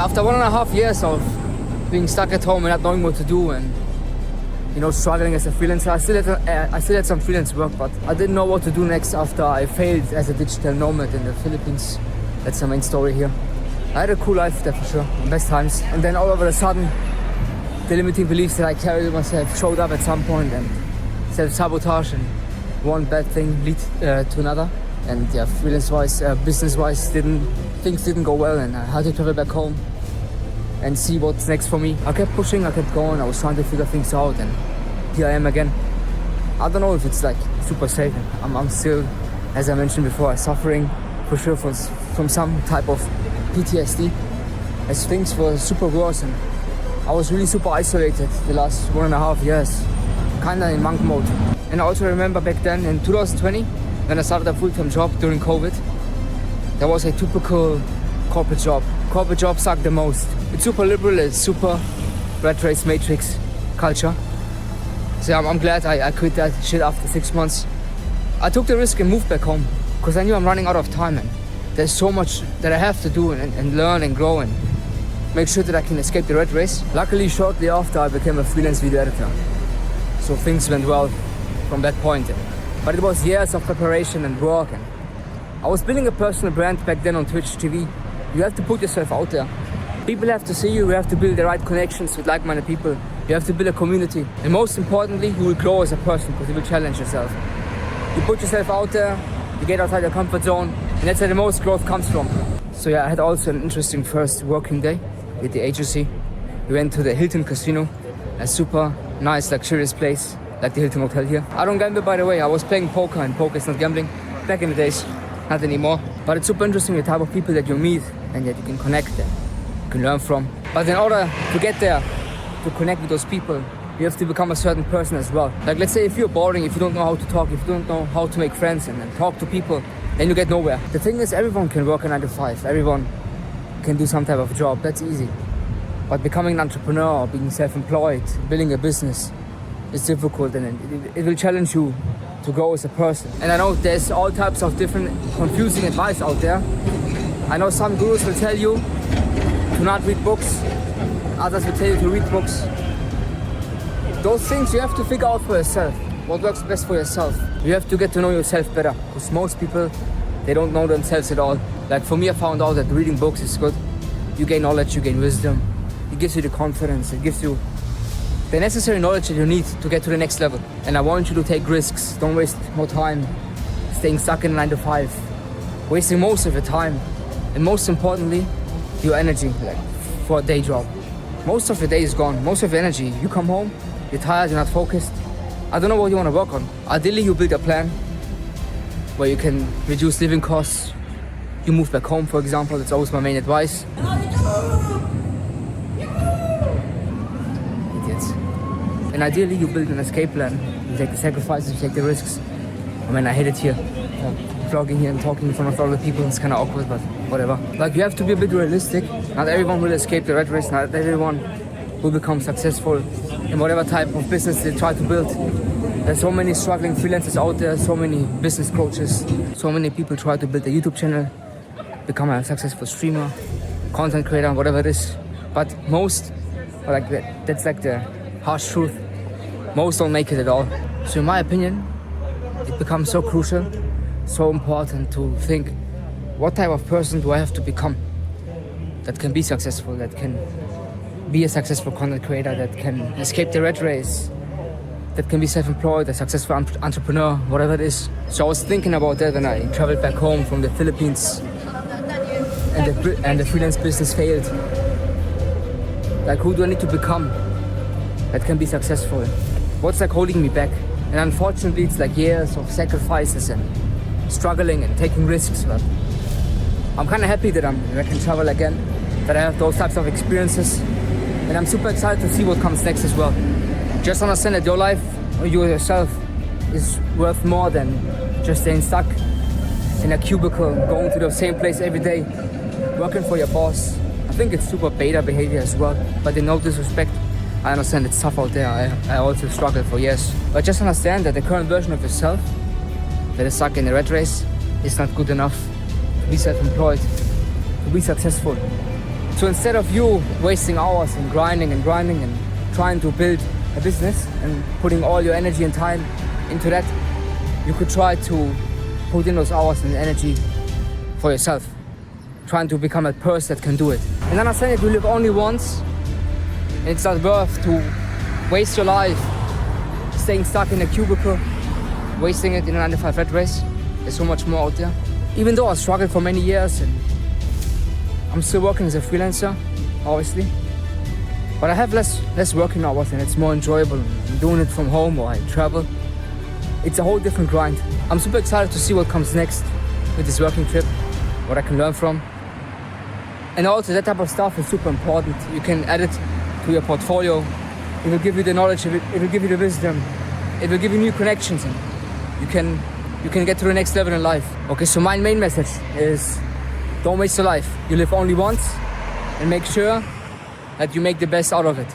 After 1.5 years of being stuck at home and not knowing what to do and struggling as a freelancer, I still had some freelance work, but I didn't know what to do next after I failed as a digital nomad in the Philippines. That's the main story here. I had a cool life there for sure, best times. And then all of a sudden, the limiting beliefs that I carried with myself showed up at some point, and self-sabotage and one bad thing lead to another. And yeah, freelance-wise, business-wise, things didn't go well, and I had to travel back home and see what's next for me. I kept pushing, I kept going, I was trying to figure things out, and here I am again. I don't know if it's like super safe. I'm still, as I mentioned before, suffering for sure from some type of PTSD, as things were super worse, and I was really super isolated the last 1.5 years, kinda in monk mode. And I also remember back then in 2020, when I started a full-time job during COVID, there was a typical corporate job. Corporate job sucked the most. It's super liberal, it's super rat race matrix culture. So I'm glad I quit that shit after 6 months. I took the risk and moved back home because I knew I'm running out of time, and there's so much that I have to do and learn and grow and make sure that I can escape the rat race. Luckily, shortly after, I became a freelance video editor. So things went well from that point. But it was years of preparation and work, and I was building a personal brand back then on Twitch TV. You have to put yourself out there. People have to see you, you have to build the right connections with like-minded people. You have to build a community. And most importantly, you will grow as a person because you will challenge yourself. You put yourself out there, you get outside your comfort zone, and that's where the most growth comes from. So yeah, I had also an interesting first working day with the agency. We went to the Hilton Casino, a super nice, luxurious place, like the Hilton Hotel here. I don't gamble, by the way. I was playing poker, and poker is not gambling. Back in the days, not anymore. But it's super interesting the type of people that you meet and that you can connect and you can learn from. But in order to get there, to connect with those people, you have to become a certain person as well. Like, let's say if you're boring, if you don't know how to talk, if you don't know how to make friends and talk to people, then you get nowhere. The thing is, everyone can work a 9 to 5. Everyone can do some type of job. That's easy. But becoming an entrepreneur, being self-employed, building a business is difficult, and it will challenge you to grow as a person. And I know there's all types of different confusing advice out there. I know some gurus will tell you to not read books. Others will tell you to read books. Those things you have to figure out for yourself. What works best for yourself. You have to get to know yourself better, because most people, they don't know themselves at all. Like for me, I found out that reading books is good. You gain knowledge, you gain wisdom. It gives you the confidence, it gives you the necessary knowledge that you need to get to the next level. And I want you to take risks. Don't waste more time staying stuck in 9 to 5. Wasting most of your time. And most importantly, your energy, like for a day job. Most of your day is gone. Most of your energy. You come home, you're tired, you're not focused. I don't know what you want to work on. Ideally, you build a plan where you can reduce living costs. You move back home, for example. That's always my main advice. Idiots. And ideally, you build an escape plan. You take the sacrifices, you take the risks. I mean, I hate it here. Vlogging here and talking in front of other people, it's kind of awkward, but whatever. Like, you have to be a bit realistic. Not everyone will escape the rat race. Not everyone will become successful in whatever type of business they try to build. There's so many struggling freelancers out there, so many business coaches, so many people try to build a YouTube channel, become a successful streamer, content creator, whatever it is. But most, like that's like the harsh truth, most don't make it at all. So in my opinion, it becomes so crucial, so important to think, what type of person do I have to become that can be successful, that can be a successful content creator, that can escape the rat race, that can be self-employed, a successful entrepreneur, whatever it is. So I was thinking about that when I traveled back home from the Philippines and the freelance business failed. Like, who do I need to become that can be successful? What's like holding me back? And unfortunately, it's like years of sacrifices and struggling and taking risks. But I'm kind of happy that I can travel again, that I have those types of experiences. And I'm super excited to see what comes next as well. Just understand that your life, or you yourself, is worth more than just staying stuck in a cubicle, going to the same place every day, working for your boss. I think it's super beta behavior as well, but in no disrespect. I understand it's tough out there. I also struggled for years. But just understand that the current version of yourself that is stuck in the rat race is not good enough to be self-employed, to be successful, So instead of you wasting hours and grinding and trying to build a business and putting all your energy and time into that, you could try to put in those hours and energy for yourself, trying to become a person that can do it. And understand that you live only once, and it's not worth to waste your life staying stuck in a cubicle, wasting it in a 9-to-5 rat race. There's so much more out there. Even though I struggled for many years and I'm still working as a freelancer, obviously, but I have less working hours and it's more enjoyable. I'm doing it from home or I travel. It's a whole different grind. I'm super excited to see what comes next with this working trip, what I can learn from. And also that type of stuff is super important. You can add it to your portfolio. It will give you the knowledge, it will give you the wisdom, it will give you new connections, and you can get to the next level in life. Okay, so my main message is don't waste your life. You live only once, and make sure that you make the best out of it.